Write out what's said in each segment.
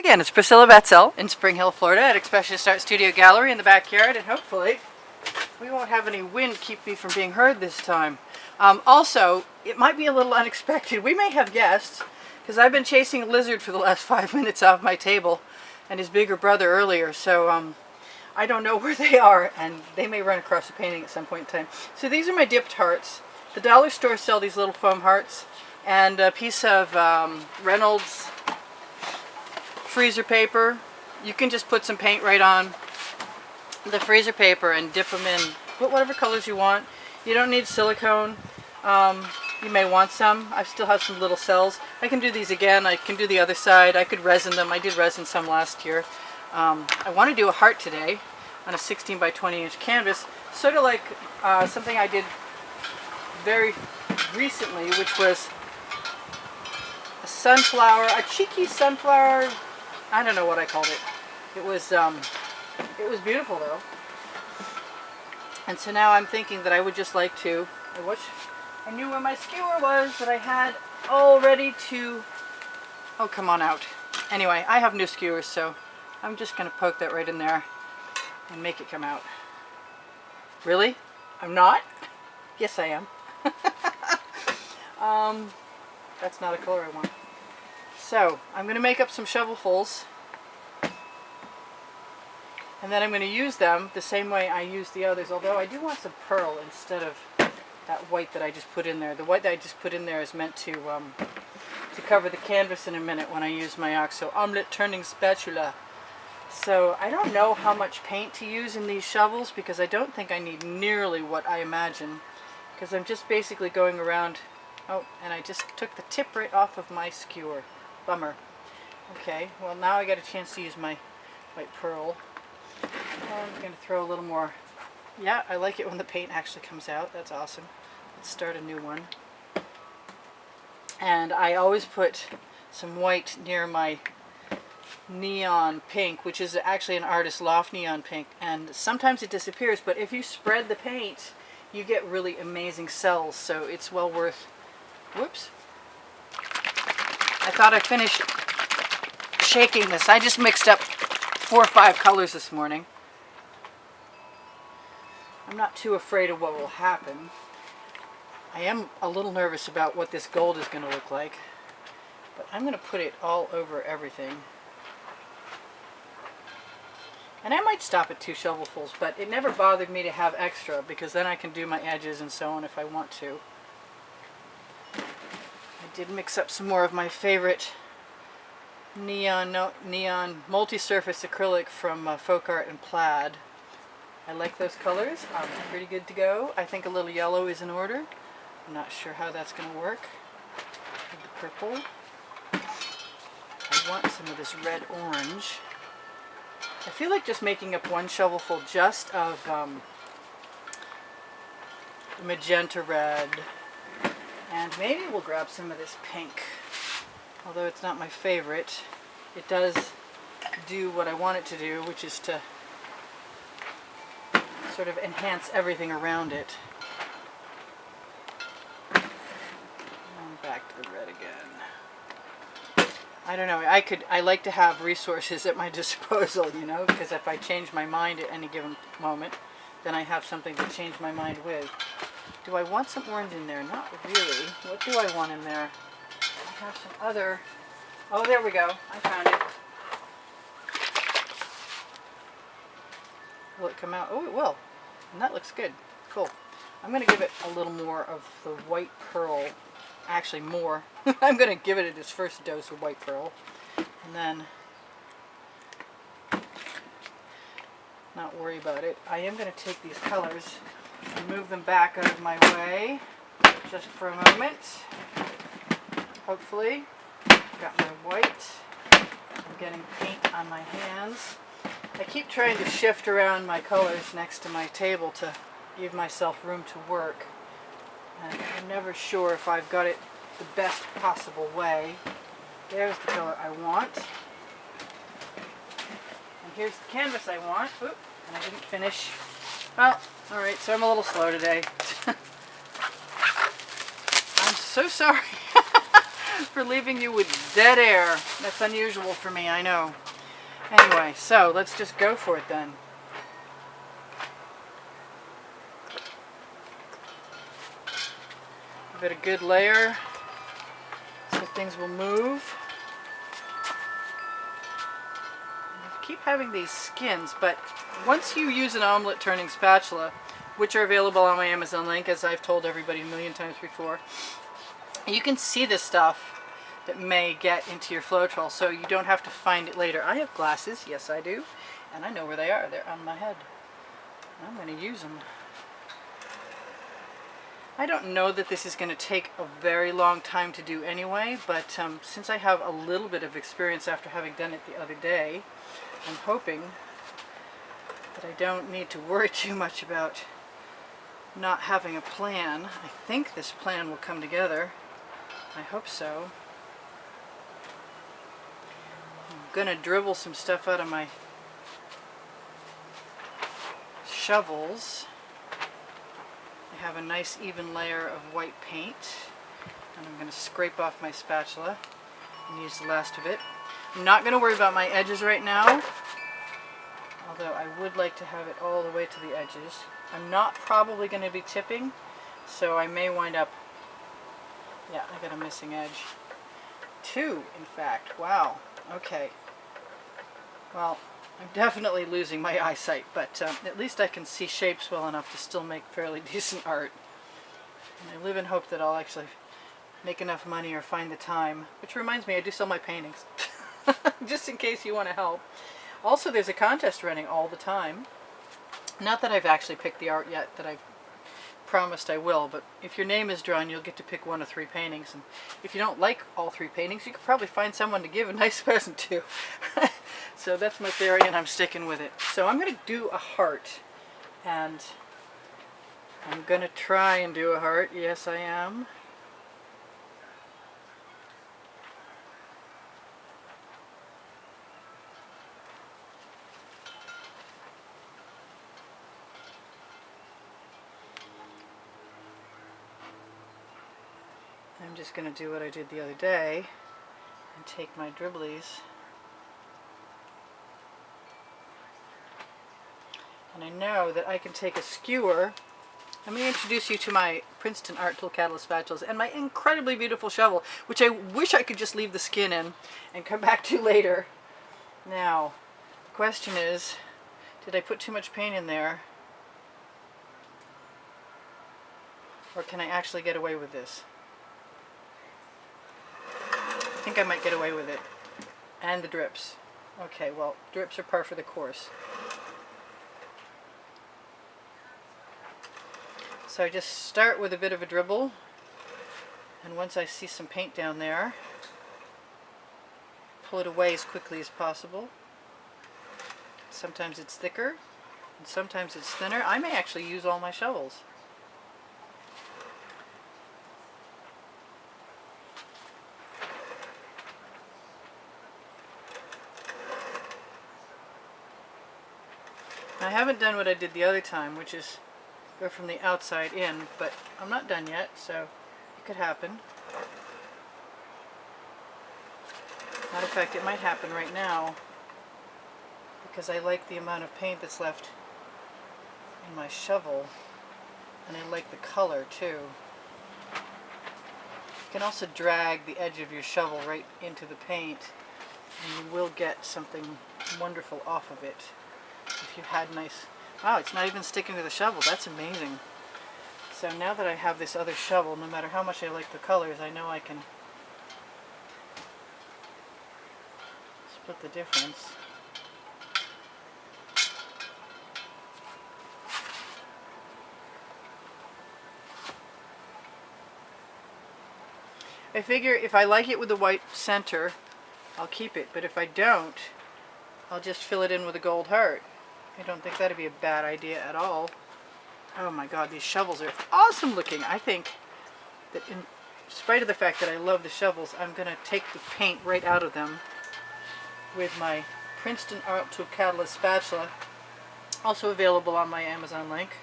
Again, it's Priscilla Batzell in Spring Hill, Florida at Expressionist Art Studio Gallery in the backyard, and hopefully we won't have any wind keep me from being heard this time. Also, it might be a little unexpected. We may have guests, because I've been chasing a lizard for the last 5 minutes off my table and his bigger brother earlier, so I don't know where they are, and they may run across the painting at some point in time. So these are my dipped hearts. The dollar stores sell these little foam hearts, and a piece of Reynolds freezer paper. You can just put some paint right on the freezer paper and dip them in. Put whatever colors you want. You don't need silicone. You may want some. I still have some little cells. I can do these again. I can do the other side. I could resin them. I did resin some last year. I want to do a heart today on a 16 by 20 inch canvas, sort of like something I did very recently, which was a sunflower, a cheeky sunflower. I don't know what I called it. It was beautiful though. And so now I'm thinking that I would just like to, I wish I knew where my skewer was that I had all ready to, oh come on out. Anyway, I have new skewers, so I'm just going to poke that right in there and make it come out. Really? I'm not? Yes I am. That's not a color I want. So, I'm going to make up some shovelfuls, and then I'm going to use them the same way I use the others, although I do want some pearl instead of that white that I just put in there. The white that I just put in there is meant to cover the canvas in a minute when I use my OXO omelet turning spatula. So, I don't know how much paint to use in these shovels because I don't think I need nearly what I imagine, because I'm just basically going around. Oh, and I just took the tip right off of my skewer. Bummer. Okay, well now I got a chance to use my white pearl. I'm going to throw a little more. Yeah, I like it when the paint actually comes out. That's awesome. Let's start a new one. And I always put some white near my neon pink, which is actually an Artist Loft neon pink. And sometimes it disappears, but if you spread the paint, you get really amazing cells. So it's well worth. Whoops. I thought I finished shaking this. I just mixed up 4 or 5 colors this morning. I'm not too afraid of what will happen. I am a little nervous about what this gold is going to look like, but I'm going to put it all over everything. And I might stop at 2 shovelfuls, but it never bothered me to have extra because then I can do my edges and so on if I want to. I did mix up some more of my favorite neon multi-surface acrylic from Folk Art and Plaid. I like those colors. Pretty good to go. I think a little yellow is in order. I'm not sure how that's going to work with the purple. I want some of this red orange. I feel like just making up one shovelful just of magenta red. And maybe we'll grab some of this pink. Although it's not my favorite, it does do what I want it to do, which is to sort of enhance everything around it. And back to the red again. I don't know, I like to have resources at my disposal, you know, because if I change my mind at any given moment, then I have something to change my mind with. Do I want some orange in there? Not really. What do I want in there? I have some other... Oh, there we go. I found it. Will it come out? Oh, it will. And that looks good. Cool. I'm going to give it a little more of the white pearl. Actually, more. I'm going to give it its first dose of white pearl. And then... not worry about it. I am going to take these colors and move them back out of my way just for a moment. Hopefully. Got my white. I'm getting paint on my hands. I keep trying to shift around my colors next to my table to give myself room to work. And I'm never sure if I've got it the best possible way. There's the color I want. And here's the canvas I want. Oop, and I didn't finish. Well, alright, so I'm a little slow today. I'm so sorry. for leaving you with dead air. That's unusual for me, I know. Anyway, so let's just go for it then. Give it a good layer so things will move. Keep having these skins, but once you use an omelet turning spatula, which are available on my Amazon link, as I've told everybody a million times before, you can see the stuff that may get into your Floetrol, so you don't have to find it later. I have glasses, yes I do, and I know where they are. They're on my head. I'm going to use them. I don't know that this is going to take a very long time to do anyway, but since I have a little bit of experience after having done it the other day, I'm hoping that I don't need to worry too much about not having a plan. I think this plan will come together. I hope so. I'm gonna dribble some stuff out of my shovels. I have a nice even layer of white paint, and I'm gonna scrape off my spatula and use the last of it. I'm not going to worry about my edges right now, although I would like to have it all the way to the edges. I'm not probably going to be tipping, so I may wind up, yeah, I got a missing edge. 2, in fact. Wow. Okay. Well, I'm definitely losing my eyesight, but at least I can see shapes well enough to still make fairly decent art. And I live in hope that I'll actually make enough money or find the time. Which reminds me, I do sell my paintings. Just in case you want to help. Also, there's a contest running all the time. Not that I've actually picked the art yet that I've promised I will, but if your name is drawn, you'll get to pick 1 of 3 paintings. And if you don't like all 3 paintings, you could probably find someone to give a nice present to. So that's my theory, and I'm sticking with it. So I'm going to do a heart, and I'm going to try and do a heart. Yes, I am. I'm just going to do what I did the other day and take my dribblies, and I know that I can take a skewer. Let me introduce you to my Princeton Art Tool Catalyst spatulas and my incredibly beautiful shovel, which I wish I could just leave the skin in and come back to later. Now, the question is, did I put too much paint in there? Or can I actually get away with this? I think I might get away with it. And the drips. Okay, well, drips are par for the course. So I just start with a bit of a dribble, and once I see some paint down there, pull it away as quickly as possible. Sometimes it's thicker, and sometimes it's thinner. I may actually use all my shovels. I haven't done what I did the other time, which is go from the outside in, but I'm not done yet, so it could happen. Matter of fact, it might happen right now, because I like the amount of paint that's left in my shovel, and I like the color too. You can also drag the edge of your shovel right into the paint, and you will get something wonderful off of it. If you had nice... Wow, it's not even sticking to the shovel. That's amazing. So now that I have this other shovel, no matter how much I like the colors, I know I can split the difference. I figure if I like it with the white center, I'll keep it. But if I don't, I'll just fill it in with a gold heart. I don't think that'd be a bad idea at all. Oh my god, these shovels are awesome looking. I think that in spite of the fact that I love the shovels, I'm going to take the paint right out of them with my Princeton Art Tool Catalyst spatula, also available on my Amazon link,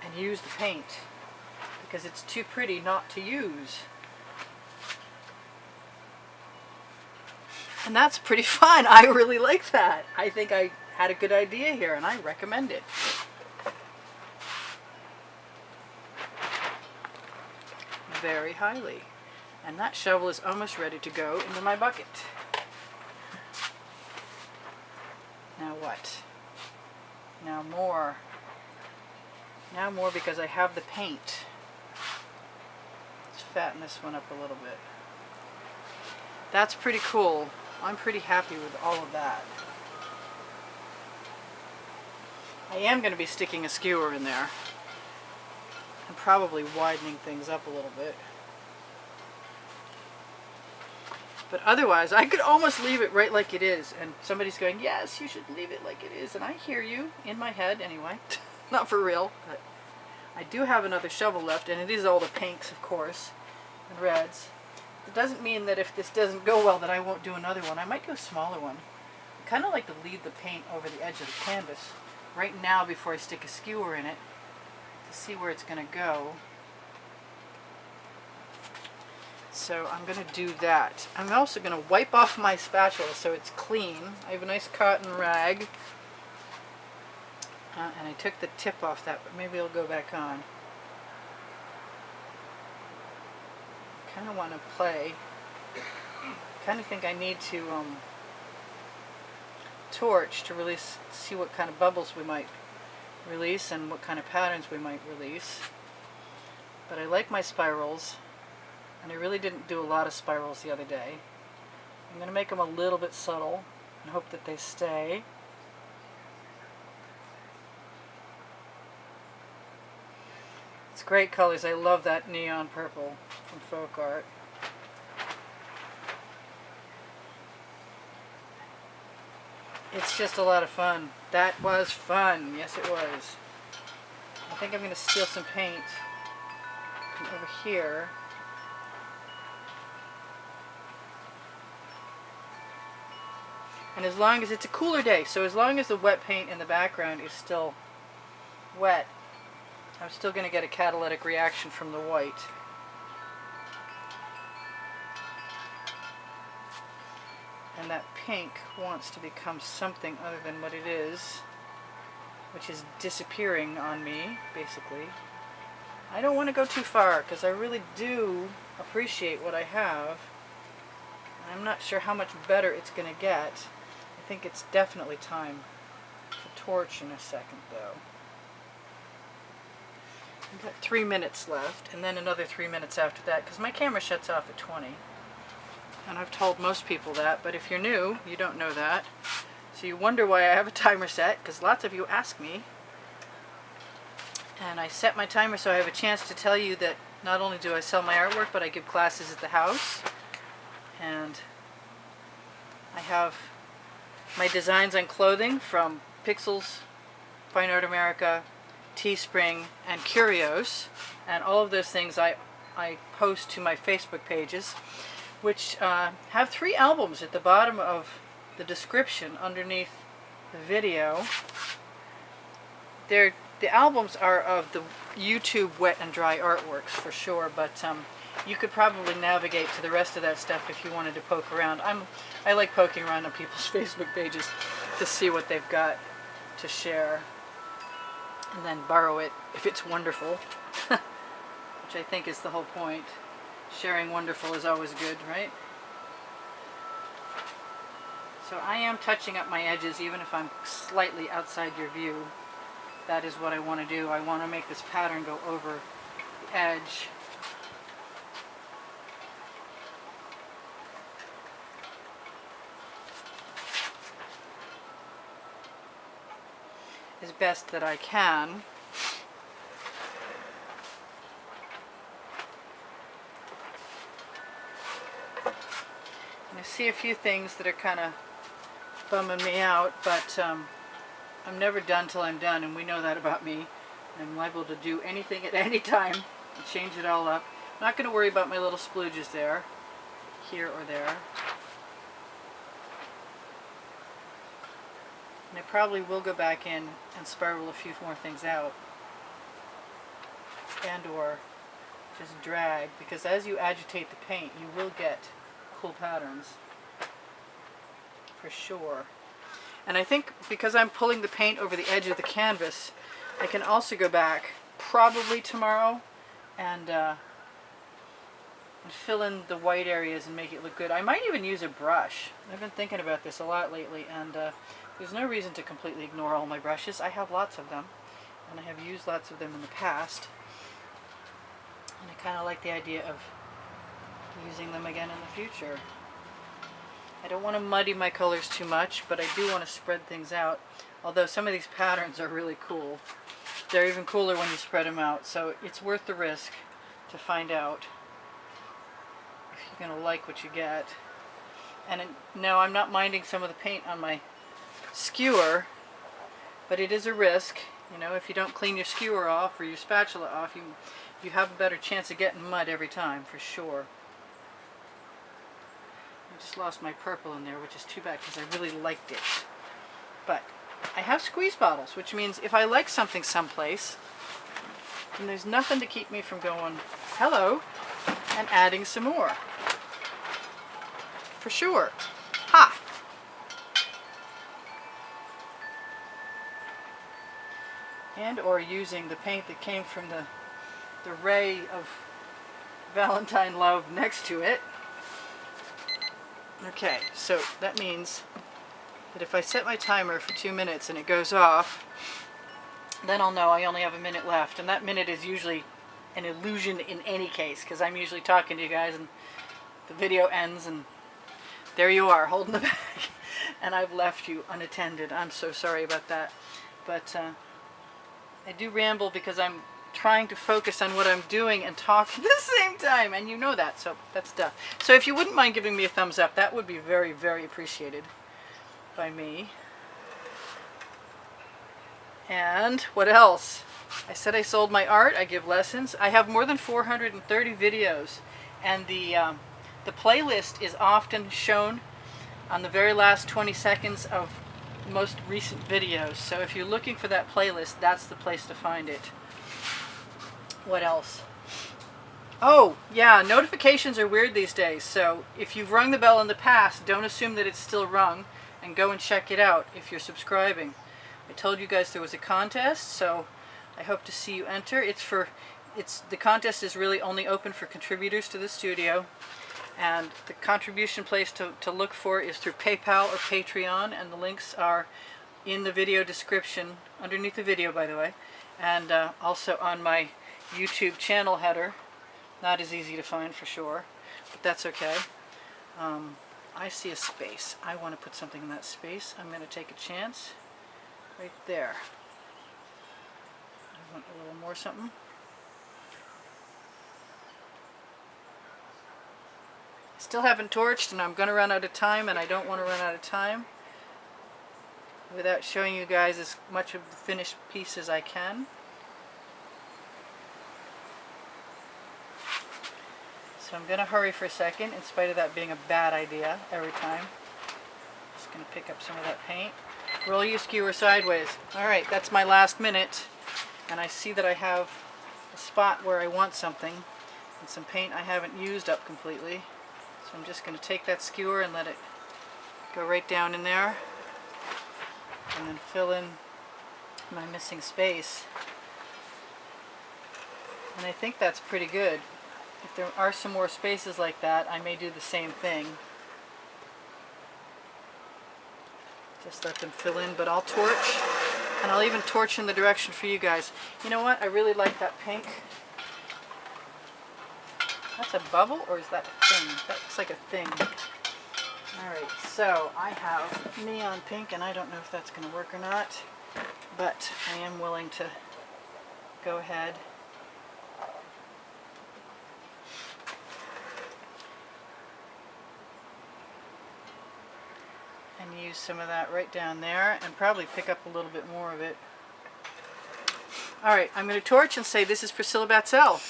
and use the paint because it's too pretty not to use. And that's pretty fun. I really like that. I think I had a good idea here, and I recommend it. Very highly. And that shovel is almost ready to go into my bucket. Now what? Now more. Now more because I have the paint. Let's fatten this one up a little bit. That's pretty cool. I'm pretty happy with all of that. I am going to be sticking a skewer in there and probably widening things up a little bit. But otherwise, I could almost leave it right like it is. And somebody's going, yes, you should leave it like it is. And I hear you in my head anyway. Not for real, but I do have another shovel left, and it is all the pinks, of course, and reds. It doesn't mean that if this doesn't go well that I won't do another one. I might do a smaller one. I kind of like to lead the paint over the edge of the canvas right now before I stick a skewer in it to see where it's going to go. So I'm going to do that. I'm also going to wipe off my spatula so it's clean. I have a nice cotton rag. And I took the tip off that, but maybe it'll go back on. I kind of want to play. I kind of think I need to torch to really see what kind of bubbles we might release and what kind of patterns we might release. But I like my spirals. And I really didn't do a lot of spirals the other day. I'm going to make them a little bit subtle and hope that they stay. It's great colors. I love that neon purple from Folk Art. It's just a lot of fun. That was fun. Yes, it was. I think I'm going to steal some paint from over here. And as long as it's a cooler day, so as long as the wet paint in the background is still wet, I'm still going to get a catalytic reaction from the white. And that pink wants to become something other than what it is, which is disappearing on me, basically. I don't want to go too far, because I really do appreciate what I have. I'm not sure how much better it's going to get. I think it's definitely time to torch in a second, though. I've got 3 minutes left, and then another 3 minutes after that, because my camera shuts off at 20. And I've told most people that, but if you're new, you don't know that. So you wonder why I have a timer set, because lots of you ask me. And I set my timer so I have a chance to tell you that not only do I sell my artwork, but I give classes at the house. And I have my designs on clothing from Pixels, Fine Art America, Teespring, and Curios. And all of those things I post to my Facebook pages, which have 3 albums at the bottom of the description underneath the video. The albums are of the YouTube wet and dry artworks for sure, but you could probably navigate to the rest of that stuff if you wanted to poke around. I like poking around on people's Facebook pages to see what they've got to share, and then borrow it if it's wonderful, which I think is the whole point. Sharing wonderful is always good, right? So I am touching up my edges even if I'm slightly outside your view. That is what I want to do. I want to make this pattern go over the edge. As best that I can. And I see a few things that are kind of bumming me out, but I'm never done till I'm done, and we know that about me. I'm liable to do anything at any time and change it all up. I'm not going to worry about my little splooges there, here or there. And I probably will go back in and spiral a few more things out, and or just drag, because as you agitate the paint you will get cool patterns. for sure. And I think because I'm pulling the paint over the edge of the canvas, I can also go back probably tomorrow and fill in the white areas and make it look good. I might even use a brush. I've been thinking about this a lot lately, and there's no reason to completely ignore all my brushes. I have lots of them, and I have used lots of them in the past. And I kind of like the idea of using them again in the future. I don't want to muddy my colors too much, but I do want to spread things out. Although some of these patterns are really cool. They're even cooler when you spread them out, so it's worth the risk to find out if you're going to like what you get. And no, I'm not minding some of the paint on my skewer, but it is a risk. You know, if you don't clean your skewer off or your spatula off, you have a better chance of getting mud every time, for sure. I just lost my purple in there, which is too bad because I really liked it. But I have squeeze bottles, which means if I like something someplace, then there's nothing to keep me from going, hello, and adding some more. For sure. Ha! And or using the paint that came from the ray of Valentine love next to it. Okay, so that means that if I set my timer for 2 minutes and it goes off, then I'll know I only have a minute left. And that minute is usually an illusion in any case, because I'm usually talking to you guys and the video ends and there you are holding the bag and I've left you unattended. I'm so sorry about that. But I do ramble because I'm trying to focus on what I'm doing and talk at the same time, and you know that, so that's done. So if you wouldn't mind giving me a thumbs up, that would be very, very appreciated by me. And what else? I said I sold my art. I give lessons. I have more than 430 videos, and the playlist is often shown on the very last 20 seconds of most recent videos. So if you're looking for that playlist, that's the place to find it. What else? Oh, yeah, notifications are weird these days. So if you've rung the bell in the past, don't assume that it's still rung, and go and check it out if you're subscribing. I told you guys there was a contest, so I hope to see you enter. The contest is really only open for contributors to the studio, and the contribution place to look for is through PayPal or Patreon, and the links are in the video description, underneath the video by the way, and also on my YouTube channel header. Not as easy to find for sure, but that's okay. I see a space. I want to put something in that space. I'm going to take a chance right there. I want a little more something. Still haven't torched, and I'm going to run out of time, and I don't want to run out of time without showing you guys as much of the finished piece as I can. So I'm going to hurry for a second, in spite of that being a bad idea every time. Just going to pick up some of that paint. Roll your skewer sideways. Alright, that's my last minute, and I see that I have a spot where I want something, and some paint I haven't used up completely. So I'm just going to take that skewer and let it go right down in there, and then fill in my missing space. And I think that's pretty good. If there are some more spaces like that, I may do the same thing. Just let them fill in, but I'll torch, and I'll even torch in the direction for you guys. You know what? I really like that pink. That's a bubble, or is that a thing? That looks like a thing. Alright, so I have neon pink, and I don't know if that's going to work or not, but I am willing to go ahead. And use some of that right down there, and probably pick up a little bit more of it. Alright, I'm going to torch and say this is Priscilla Batzell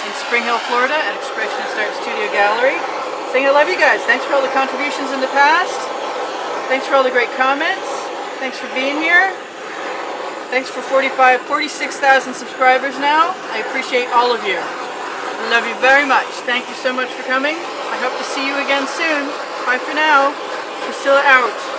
in Spring Hill, Florida at Expressionist Art Studio Gallery. Saying I love you guys. Thanks for all the contributions in the past. Thanks for all the great comments. Thanks for being here. Thanks for 46,000 subscribers now. I appreciate all of you. I love you very much. Thank you so much for coming. I hope to see you again soon. Bye for now. Priscilla out.